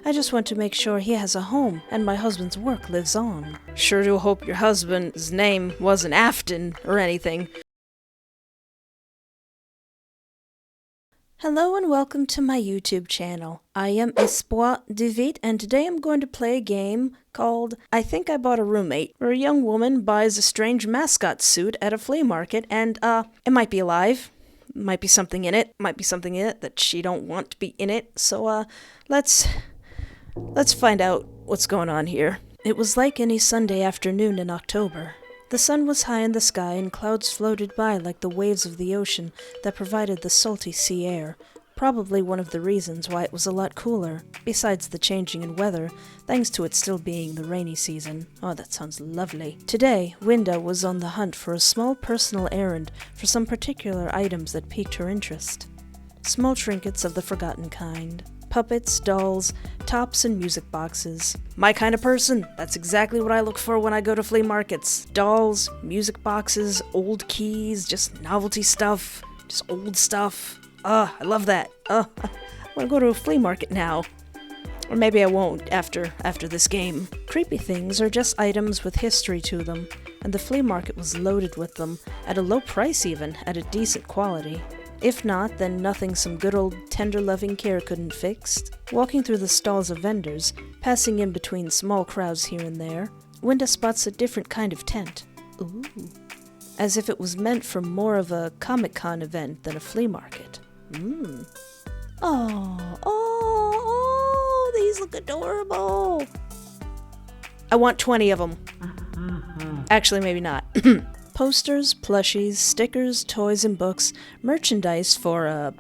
I just want to make sure he has a home and my husband's work lives on. Sure do hope your husband's name wasn't Afton or anything. Hello and welcome to my YouTube channel. I am Espoir Devite, and today I'm going to play a game called I Think I Bought a Roommate, where a young woman buys a strange mascot suit at a flea market, and it might be alive, might be something in it, that she don't want to be in it, so let's find out what's going on here. It was like any Sunday afternoon in October. The sun was high in the sky and clouds floated by like the waves of the ocean that provided the salty sea air, probably one of the reasons why it was a lot cooler, besides the changing in weather, thanks to it still being the rainy season. Oh, that sounds lovely. Today, Winda was on the hunt for a small personal errand for some particular items that piqued her interest. Small trinkets of the forgotten kind. Puppets, dolls, tops, and music boxes. My kind of person. That's exactly what I look for when I go to flea markets. Dolls, music boxes, old keys, just novelty stuff, just old stuff. I love that. I want to go to a flea market now. Or maybe I won't after this game. Creepy things are just items with history to them, and the flea market was loaded with them, at a low price even, at a decent quality. If not, then nothing some good old tender loving care couldn't fix. Walking through the stalls of vendors, passing in between small crowds here and there, Winda spots a different kind of tent. Ooh. As if it was meant for more of a Comic-Con event than a flea market. Oh, these look adorable. I want 20 of them. Actually, maybe not. Posters, plushies, stickers, toys, and books, merchandise for a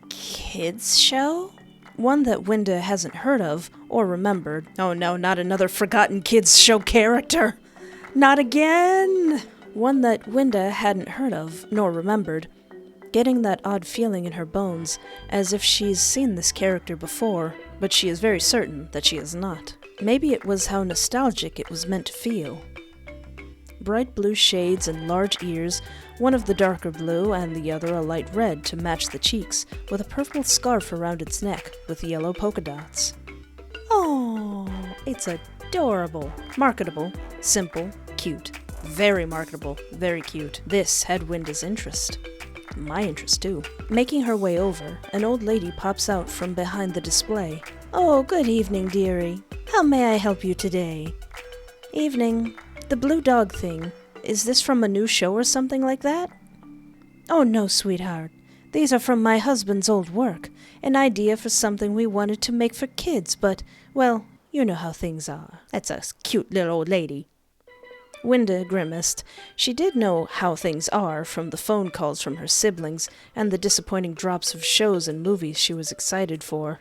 kids show? One that Winda hasn't heard of or remembered. Oh no, not another forgotten kids show character! Not again! One that Winda hadn't heard of nor remembered, getting that odd feeling in her bones, as if she's seen this character before, but she is very certain that she has not. Maybe it was how nostalgic it was meant to feel. Bright blue shades and large ears, one of the darker blue and the other a light red to match the cheeks, with a purple scarf around its neck with yellow polka dots. Oh, it's adorable. Marketable, simple, cute. Very marketable, very cute. This had Winda's interest. My interest too. Making her way over, an old lady pops out from behind the display. Oh, good evening, dearie. How may I help you today? Evening. The blue dog thing, is this from a new show or something like that? Oh no, sweetheart. These are from my husband's old work. An idea for something we wanted to make for kids, but, well, you know how things are. That's a cute little old lady. Winda grimaced. She did know how things are from the phone calls from her siblings and the disappointing drops of shows and movies she was excited for.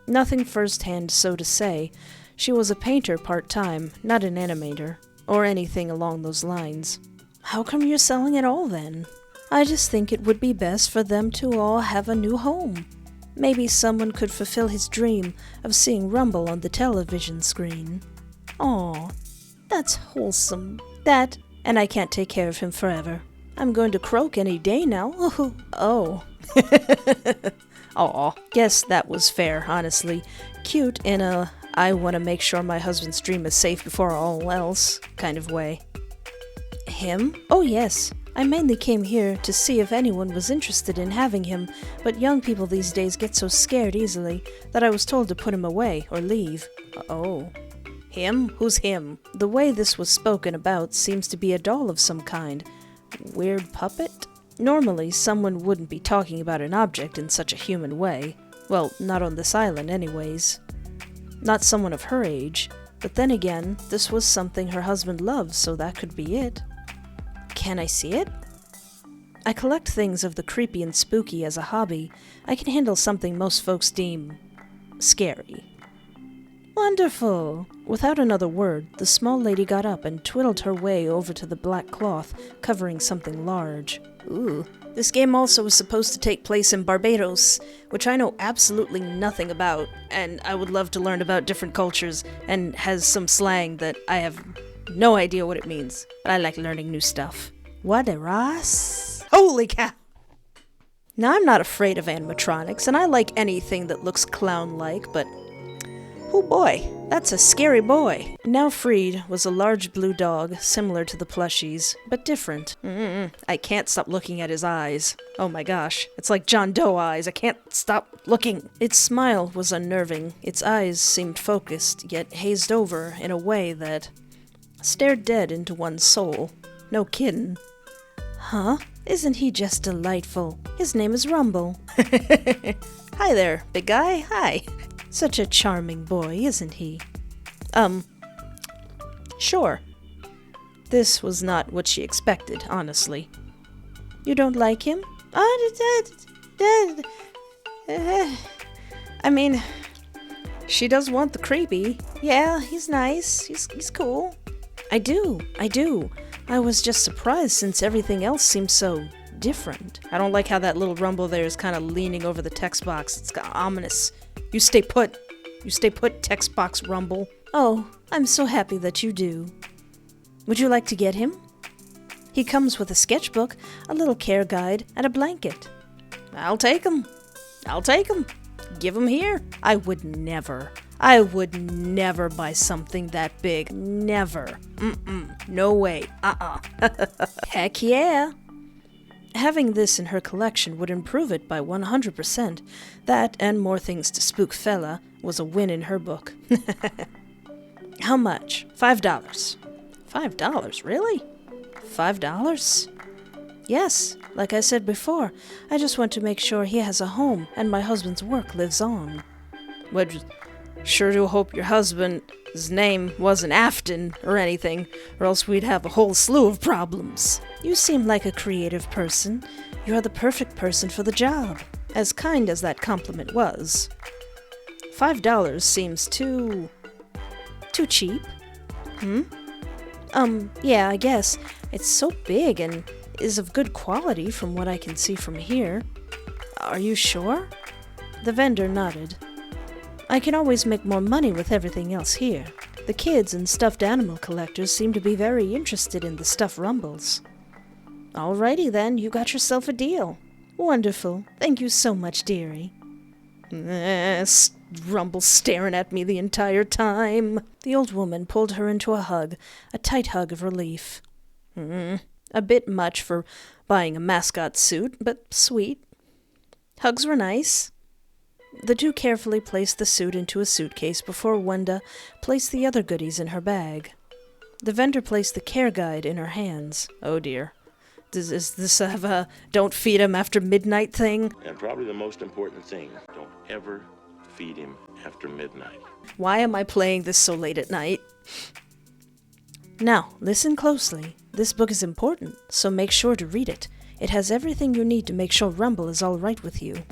Nothing first-hand, so to say. She was a painter part-time, not an animator, or anything along those lines. How come you're selling it all, then? I just think it would be best for them to all have a new home. Maybe someone could fulfill his dream of seeing Rumble on the television screen. Aw, that's wholesome. That, and I can't take care of him forever. I'm going to croak any day now. Oh. Aw, guess that was fair, honestly. Cute in a I want to make sure my husband's dream is safe before all else kind of way. Him? Oh yes. I mainly came here to see if anyone was interested in having him, but young people these days get so scared easily that I was told to put him away or leave. Oh. Him? Who's him? The way this was spoken about seems to be a doll of some kind. Weird puppet? Normally, someone wouldn't be talking about an object in such a human way. Well, not on this island anyways. Not someone of her age, but then again, this was something her husband loved, so that could be it. Can I see it? I collect things of the creepy and spooky as a hobby. I can handle something most folks deem scary. Wonderful! Without another word, the small lady got up and twiddled her way over to the black cloth covering something large. Ooh. This game also is supposed to take place in Barbados, which I know absolutely nothing about, and I would love to learn about different cultures, and has some slang that I have no idea what it means, but I like learning new stuff. What a Ross! Holy cow! Now, I'm not afraid of animatronics, and I like anything that looks clown-like, but Oh boy, that's a scary boy. Now freed was a large blue dog, similar to the plushies, but different. I can't stop looking at his eyes. Oh my gosh, it's like John Doe eyes. I can't stop looking. Its smile was unnerving. Its eyes seemed focused, yet hazed over in a way that stared dead into one's soul. No kiddin'. Huh? Isn't he just delightful? His name is Rumble. Hi there, big guy. Hi. Such a charming boy, isn't he? Sure. This was not what she expected, honestly. You don't like him? I mean, she does want the creepy. Yeah, he's nice. He's cool. I do. I was just surprised since everything else seems so different. I don't like how that little Rumble there is kind of leaning over the text box. It's ominous. You stay put. You stay put, text box Rumble. Oh, I'm so happy that you do. Would you like to get him? He comes with a sketchbook, a little care guide, and a blanket. I'll take him. Give him here. I would never buy something that big. Never. No way. Heck yeah. Having this in her collection would improve it by 100%. That, and more things to spook fella, was a win in her book. How much? $5. $5? Really? $5? Yes, like I said before, I just want to make sure he has a home and my husband's work lives on. Well, sure do hope your husband's name wasn't Afton or anything, or else we'd have a whole slew of problems. You seem like a creative person. You're the perfect person for the job. As kind as that compliment was. $5 seems too cheap. Yeah, I guess. It's so big and is of good quality from what I can see from here. Are you sure? The vendor nodded. I can always make more money with everything else here. The kids and stuffed animal collectors seem to be very interested in the stuffed Rumbles. Alrighty then, you got yourself a deal. Wonderful. Thank you so much, dearie. Rumble staring at me the entire time. The old woman pulled her into a hug, a tight hug of relief. A bit much for buying a mascot suit, but sweet. Hugs were nice. The two carefully placed the suit into a suitcase before Winda placed the other goodies in her bag. The vendor placed the care guide in her hands. Oh dear. Does this have a don't feed him after midnight thing? And probably the most important thing, don't ever feed him after midnight. Why am I playing this so late at night? Now, listen closely. This book is important, so make sure to read it. It has everything you need to make sure Rumble is all right with you.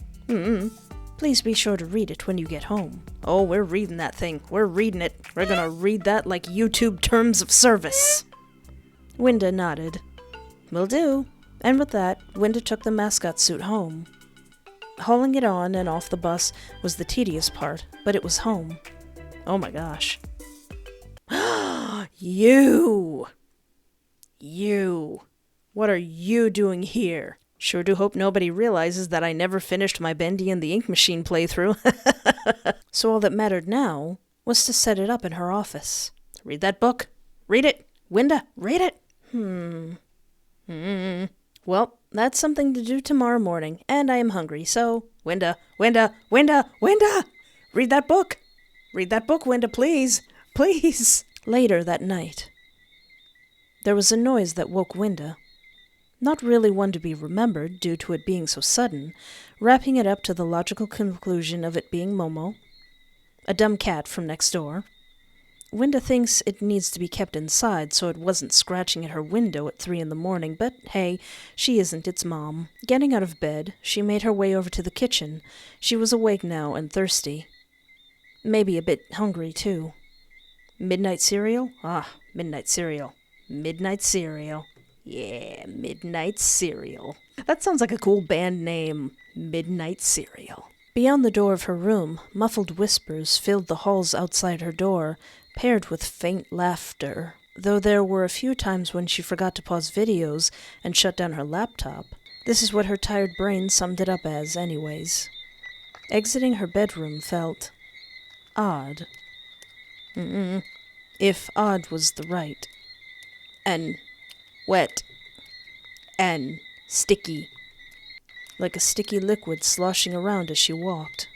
Please be sure to read it when you get home. Oh, we're reading that thing. We're reading it. We're gonna read that like YouTube terms of service. Winda nodded. Will do. And with that, Winda took the mascot suit home. Hauling it on and off the bus was the tedious part, but it was home. Oh my gosh. You! What are you doing here? Sure do hope nobody realizes that I never finished my Bendy and the Ink Machine playthrough. So all that mattered now was to set it up in her office. Read that book. Read it. Winda, read it. Well, that's something to do tomorrow morning, and I am hungry, so... Winda! Read that book! Read that book, Winda, please! Please! Later that night, there was a noise that woke Winda. Not really one to be remembered due to it being so sudden, wrapping it up to the logical conclusion of it being Momo, a dumb cat from next door. Winda thinks it needs to be kept inside so it wasn't scratching at her window at 3 a.m, but hey, she isn't its mom. Getting out of bed, she made her way over to the kitchen. She was awake now and thirsty. Maybe a bit hungry, too. Midnight cereal? Midnight cereal. Midnight cereal. Yeah, Midnight Cereal. That sounds like a cool band name. Midnight Cereal. Beyond the door of her room, muffled whispers filled the halls outside her door, paired with faint laughter, though there were a few times when she forgot to pause videos and shut down her laptop. This is what her tired brain summed it up as, anyways. Exiting her bedroom felt odd. If odd was the right. And wet. And sticky. Like a sticky liquid sloshing around as she walked.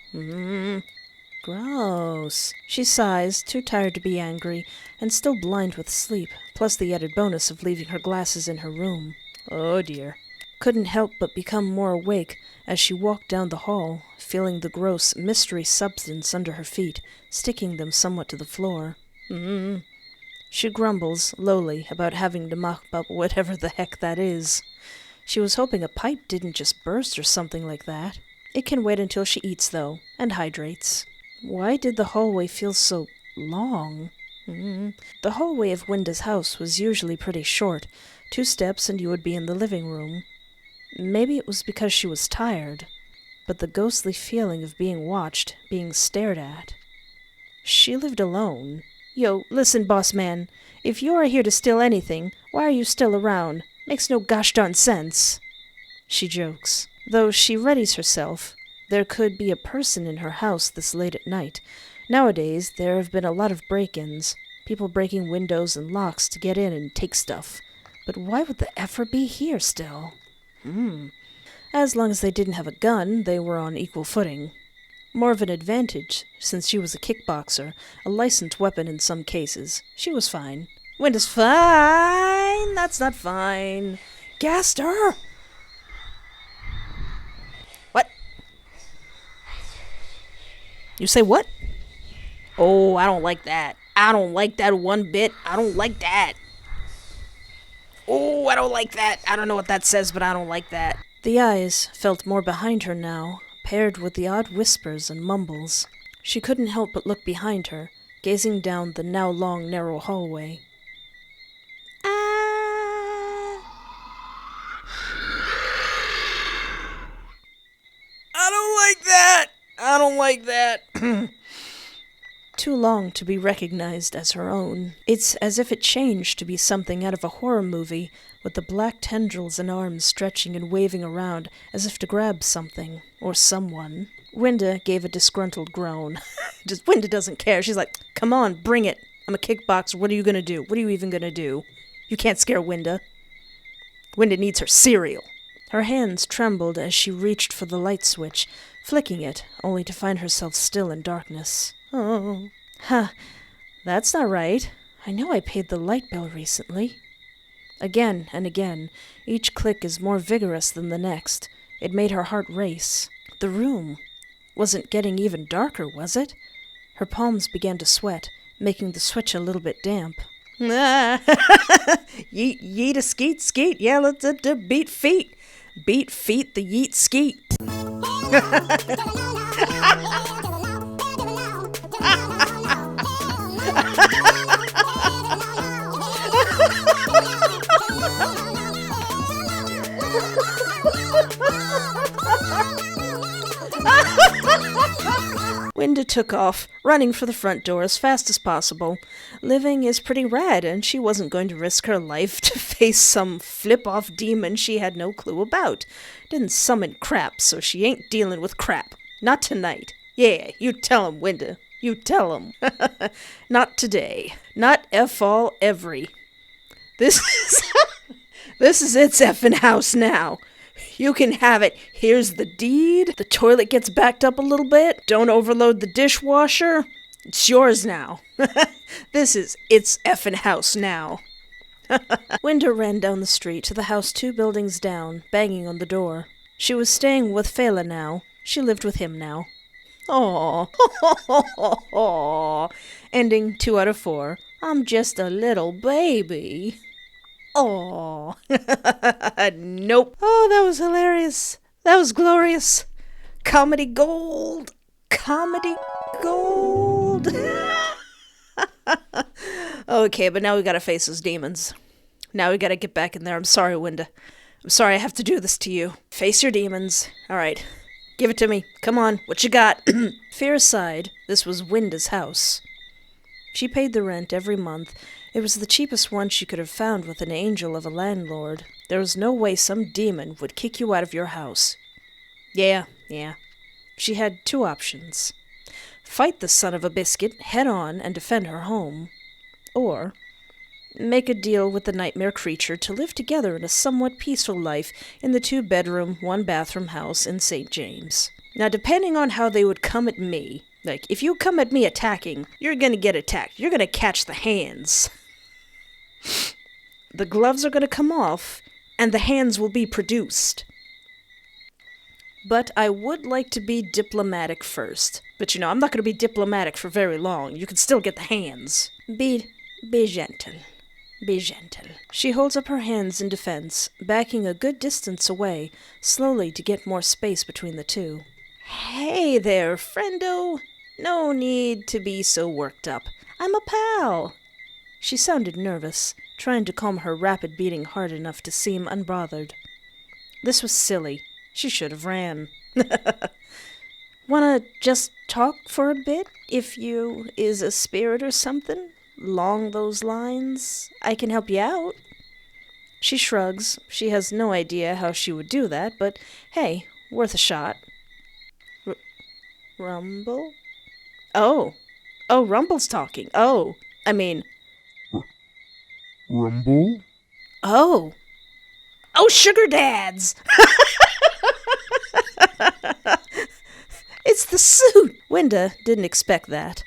Gross. She sighs, too tired to be angry, and still blind with sleep, plus the added bonus of leaving her glasses in her room. Oh dear. Couldn't help but become more awake as she walked down the hall, feeling the gross, mystery substance under her feet, sticking them somewhat to the floor. She grumbles, lowly, about having to mop up whatever the heck that is. She was hoping a pipe didn't just burst or something like that. It can wait until she eats, though, and hydrates. Why did the hallway feel so long? The hallway of Winda's house was usually pretty short. 2 steps and you would be in the living room. Maybe it was because she was tired, but the ghostly feeling of being watched, being stared at. She lived alone. Yo, listen, boss man. If you are here to steal anything, why are you still around? Makes no gosh darn sense. She jokes. Though she readies herself, there could be a person in her house this late at night. Nowadays, there have been a lot of break-ins. People breaking windows and locks to get in and take stuff. But why would the effer be here still? As long as they didn't have a gun, they were on equal footing. More of an advantage, since she was a kickboxer, a licensed weapon in some cases. She was fine. Winda's fine! That's not fine. Gaster! What? You say what? Oh, I don't like that. I don't like that one bit. I don't like that. Oh, I don't like that. I don't know what that says, but I don't like that. The eyes felt more behind her now, paired with the odd whispers and mumbles. She couldn't help but look behind her, gazing down the now long, narrow hallway. I don't like that! I don't like that! Too long to be recognized as her own. It's as if it changed to be something out of a horror movie, with the black tendrils and arms stretching and waving around as if to grab something, or someone. Winda gave a disgruntled groan. Winda doesn't care. She's like, come on, bring it. I'm a kickboxer. What are you gonna do? What are you even gonna do? You can't scare Winda. Winda needs her cereal. Her hands trembled as she reached for the light switch, flicking it, only to find herself still in darkness. Oh. That's not right. I know I paid the light bill recently. Again and again, each click is more vigorous than the next. It made her heart race. The room wasn't getting even darker, was it? Her palms began to sweat, making the switch a little bit damp. Yeet, yeet a skeet, skeet. Yeah, let's beat feet. Beat feet the yeet skeet. Winda took off, running for the front door as fast as possible. Living is pretty rad, and she wasn't going to risk her life to face some flip-off demon she had no clue about. Didn't summon crap, so she ain't dealing with crap. Not tonight. Yeah, you tell him, Winda. You tell him. Not today. Not F-all every. This is its effing house now. You can have it. Here's the deed. The toilet gets backed up a little bit. Don't overload the dishwasher. It's yours now. This is its effing house now. Winda ran down the street to the house 2 buildings down, banging on the door. She was staying with Fela now. She lived with him now. Aww. Ending 2 out of 4. I'm just a little baby. Oh, nope. Oh, that was hilarious. That was glorious. Comedy gold. Comedy gold. Okay, but now we gotta face those demons. Now we gotta get back in there. I'm sorry, Winda. I'm sorry I have to do this to you. Face your demons. All right. Give it to me. Come on. What you got? Fear aside, this was Winda's house. She paid the rent every month. It was the cheapest one she could have found with an angel of a landlord. There was no way some demon would kick you out of your house. Yeah. She had 2 options. fight the son of a biscuit head on and defend her home, or make a deal with the nightmare creature to live together in a somewhat peaceful life in the 2-bedroom, 1-bathroom house in St. James. Now, depending on how they would come at me, like, if you come at me attacking, you're gonna get attacked. You're gonna catch the hands. The gloves are gonna come off, and the hands will be produced. But I would like to be diplomatic first. But I'm not gonna be diplomatic for very long. You can still get the hands. Be gentle. Be gentle. She holds up her hands in defense, backing a good distance away, slowly to get more space between the two. Hey there, friendo. No need to be so worked up. I'm a pal. She sounded nervous, trying to calm her rapid beating heart enough to seem unbothered. This was silly. She should have ran. Wanna just talk for a bit? If you is a spirit or something? Along those lines, I can help you out. She shrugs. She has no idea how she would do that, but hey, worth a shot. Rumble? Oh, Rumble's talking. Rumble? Oh, sugar dads! It's the suit! Winda didn't expect that.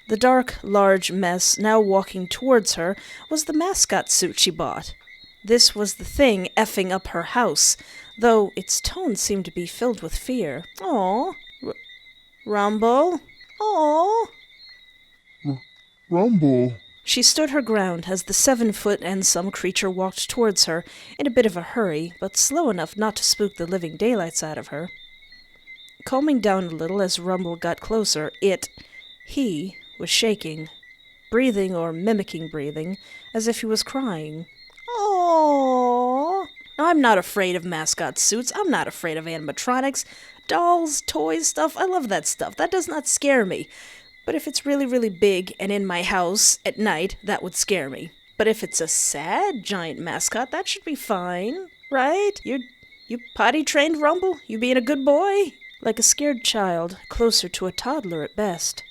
The dark, large mess now walking towards her was the mascot suit she bought. This was the thing effing up her house, though its tone seemed to be filled with fear. Aw. Rumble? Aw. Rumble? She stood her ground as the 7-foot and some creature walked towards her in a bit of a hurry, but slow enough not to spook the living daylights out of her. Calming down a little as Rumble got closer, he was shaking, breathing or mimicking breathing, as if he was crying. Aww. I'm not afraid of mascot suits. I'm not afraid of animatronics. Dolls, toys, stuff. I love that stuff. That does not scare me. But if it's really, really big and in my house at night, that would scare me. But if it's a sad giant mascot, that should be fine, right? You potty-trained, Rumble? You being a good boy? Like a scared child, closer to a toddler at best.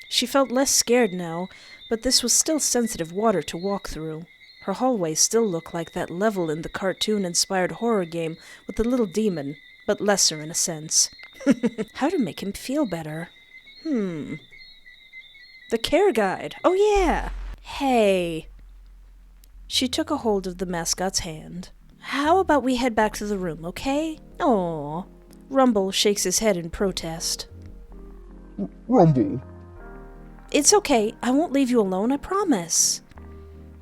She felt less scared now, but this was still sensitive water to walk through. Her hallway still looked like that level in the cartoon-inspired horror game with the little demon, but lesser in a sense. How to make him feel better? The care guide. Oh, yeah. Hey. She took a hold of the mascot's hand. How about we head back to the room, okay? Aw. Rumble shakes his head in protest. Rumble? It's okay. I won't leave you alone, I promise.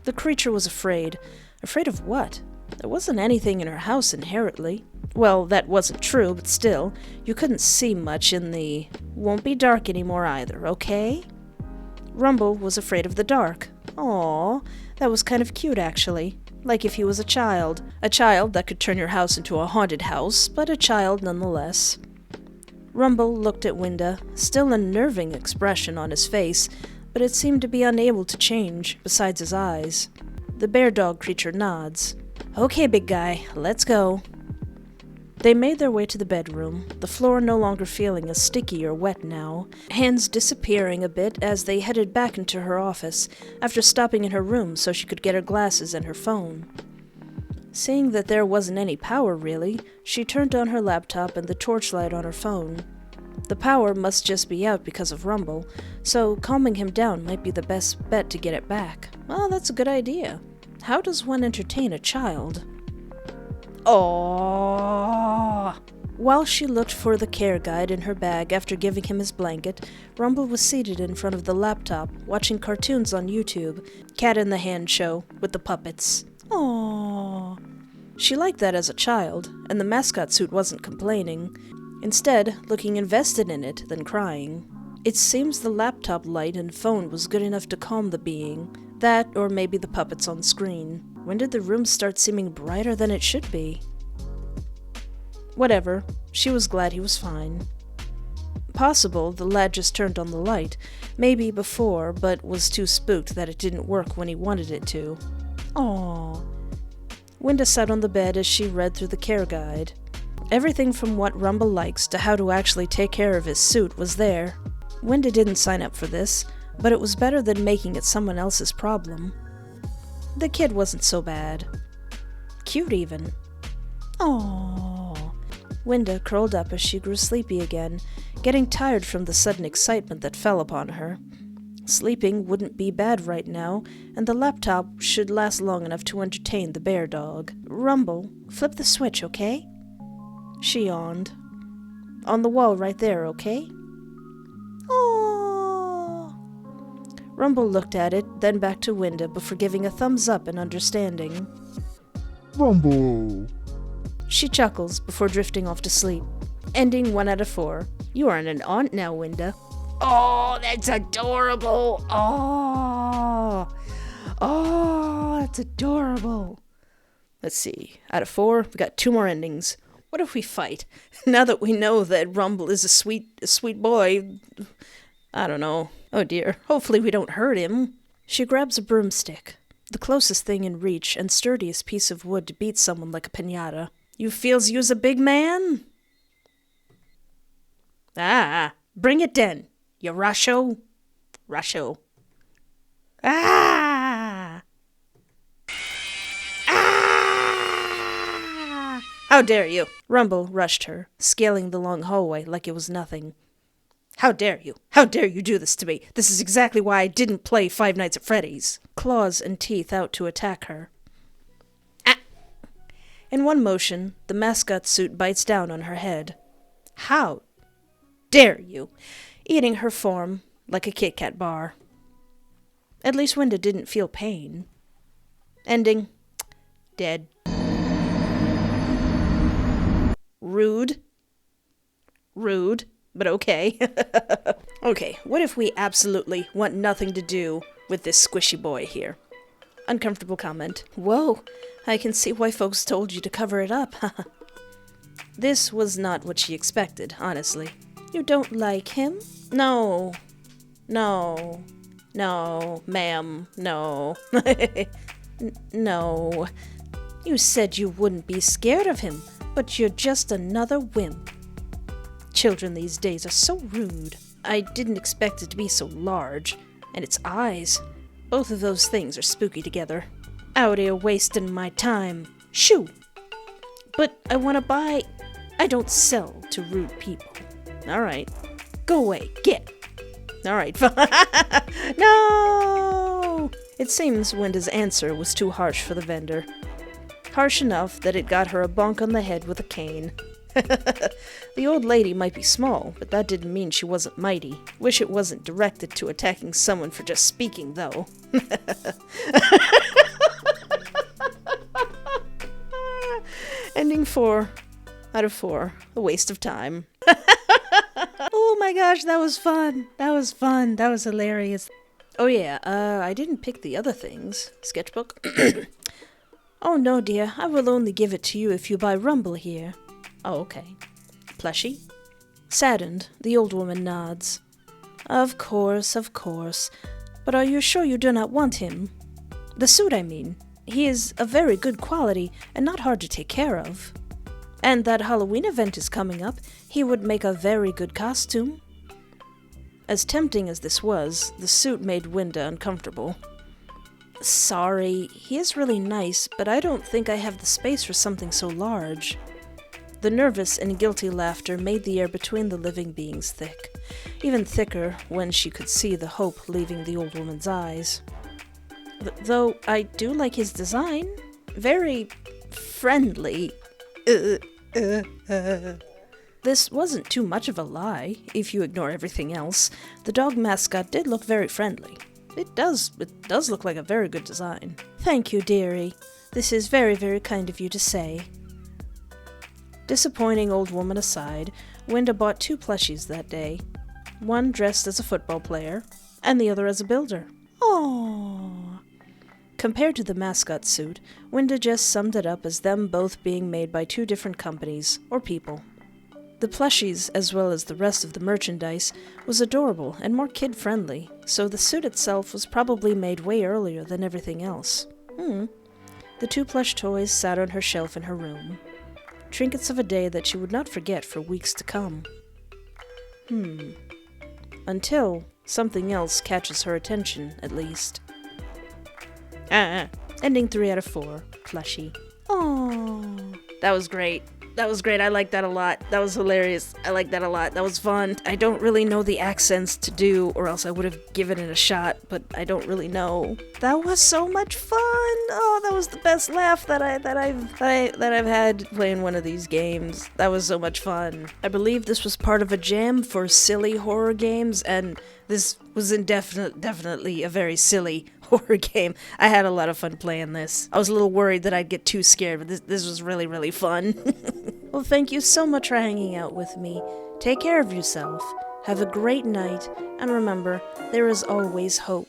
The creature was afraid. Afraid of what? There wasn't anything in her house inherently. Well, that wasn't true, but still, you couldn't see much in the... Won't be dark anymore either, okay? Rumble was afraid of the dark. Aw, that was kind of cute, actually. Like if he was a child. A child that could turn your house into a haunted house, but a child nonetheless. Rumble looked at Winda, still a unnerving expression on his face, but it seemed to be unable to change, besides his eyes. The bear dog creature nods. Okay, big guy, let's go. They made their way to the bedroom, the floor no longer feeling as sticky or wet now, hands disappearing a bit as they headed back into her office, after stopping in her room so she could get her glasses and her phone. Seeing that there wasn't any power, really, she turned on her laptop and the torchlight on her phone. The power must just be out because of Rumble, so calming him down might be the best bet to get it back. Well, that's a good idea. How does one entertain a child? Aww. While she looked for the care guide in her bag after giving him his blanket, Rumble was seated in front of the laptop, watching cartoons on YouTube, Cat in the Hand show, with the puppets. Aww. She liked that as a child, and the mascot suit wasn't complaining. Instead, looking invested in it than crying. It seems the laptop light and phone was good enough to calm the being. That, or maybe the puppets on screen. When did the room start seeming brighter than it should be? Whatever. She was glad he was fine. Possible the lad just turned on the light, maybe before, but was too spooked that it didn't work when he wanted it to. Aww. Winda sat on the bed as she read through the care guide. Everything from what Rumble likes to how to actually take care of his suit was there. Winda didn't sign up for this, but it was better than making it someone else's problem. The kid wasn't so bad. Cute, even. Aww. Winda curled up as she grew sleepy again, getting tired from the sudden excitement that fell upon her. Sleeping wouldn't be bad right now, and the laptop should last long enough to entertain the bear dog. Rumble, flip the switch, okay? She yawned. On the wall right there, okay? Aww. Rumble looked at it, then back to Winda before giving a thumbs up in understanding. Rumble. She chuckles before drifting off to sleep, ending 1 out of 4. You are an aunt now, Winda. Oh, that's adorable. Oh, that's adorable. Let's see. Out of 4, we got 2 more endings. What if we fight? Now that we know that Rumble is a sweet boy, I don't know. Oh dear. Hopefully we don't hurt him. She grabs a broomstick, the closest thing in reach and sturdiest piece of wood to beat someone like a piñata. You feels you's a big man? Ah, bring it then. You Rusho. Ah! Ah! How dare you? Rumble rushed her, scaling the long hallway like it was nothing. How dare you? How dare you do this to me? This is exactly why I didn't play Five Nights at Freddy's. Claws and teeth out to attack her. Ah! In one motion, the mascot suit bites down on her head. How dare you? Eating her form like a Kit Kat bar. At least Winda didn't feel pain. Ending. Dead. Rude, but okay. Okay, what if we absolutely want nothing to do with this squishy boy here? Uncomfortable comment. Whoa, I can see why folks told you to cover it up. This was not what she expected, honestly. You don't like him? No, ma'am, no. No. You said you wouldn't be scared of him, but you're just another wimp. Children these days are so rude. I didn't expect it to be so large. And its eyes. Both of those things are spooky together. Out here wasting my time. Shoo! But I want to buy... I don't sell to rude people. Alright. Go away. Get. Alright. No! It seems Winda's answer was too harsh for the vendor. Harsh enough that it got her a bonk on the head with a cane. The old lady might be small, but that didn't mean she wasn't mighty. Wish it wasn't directed to attacking someone for just speaking, though. Ending 4 out of 4. A waste of time. Oh my gosh, that was fun. That was hilarious. Oh yeah, I didn't pick the other things. Sketchbook? Oh no, dear, I will only give it to you if you buy Rumble here. Oh, okay. Plushie? Saddened, the old woman nods. Of course. But are you sure you do not want him? The suit, I mean. He is of very good quality and not hard to take care of. And that Halloween event is coming up. He would make a very good costume. As tempting as this was, the suit made Winda uncomfortable. Sorry, he is really nice, but I don't think I have the space for something so large. The nervous and guilty laughter made the air between the living beings thick, even thicker when she could see the hope leaving the old woman's eyes. Though I do like his design. Very friendly. This wasn't too much of a lie, if you ignore everything else. The dog mascot did look very friendly. It does look like a very good design. Thank you, dearie. This is very, very kind of you to say. Disappointing old woman aside, Winda bought 2 plushies that day. One dressed as a football player, and the other as a builder. Aww. Compared to the mascot suit, Winda just summed it up as them both being made by 2 different companies, or people. The plushies, as well as the rest of the merchandise, was adorable and more kid-friendly, so the suit itself was probably made way earlier than everything else. The 2 plush toys sat on her shelf in her room. Trinkets of a day that she would not forget for weeks to come. Until something else catches her attention, at least. Ending 3 out of 4. Plushie. Aww. That was great. That was great. I like that a lot. That was hilarious. I like that a lot. That was fun. I don't really know the accents to do, or else I would have given it a shot, but I don't really know. That was so much fun. Oh, that was the best laugh that I've had playing one of these games. That was so much fun. I believe this was part of a jam for silly horror games, and this was definitely a very silly horror game. I had a lot of fun playing this. I was a little worried that I'd get too scared, but this was really, really fun. Well, thank you so much for hanging out with me. Take care of yourself. Have a great night, and remember, there is always hope.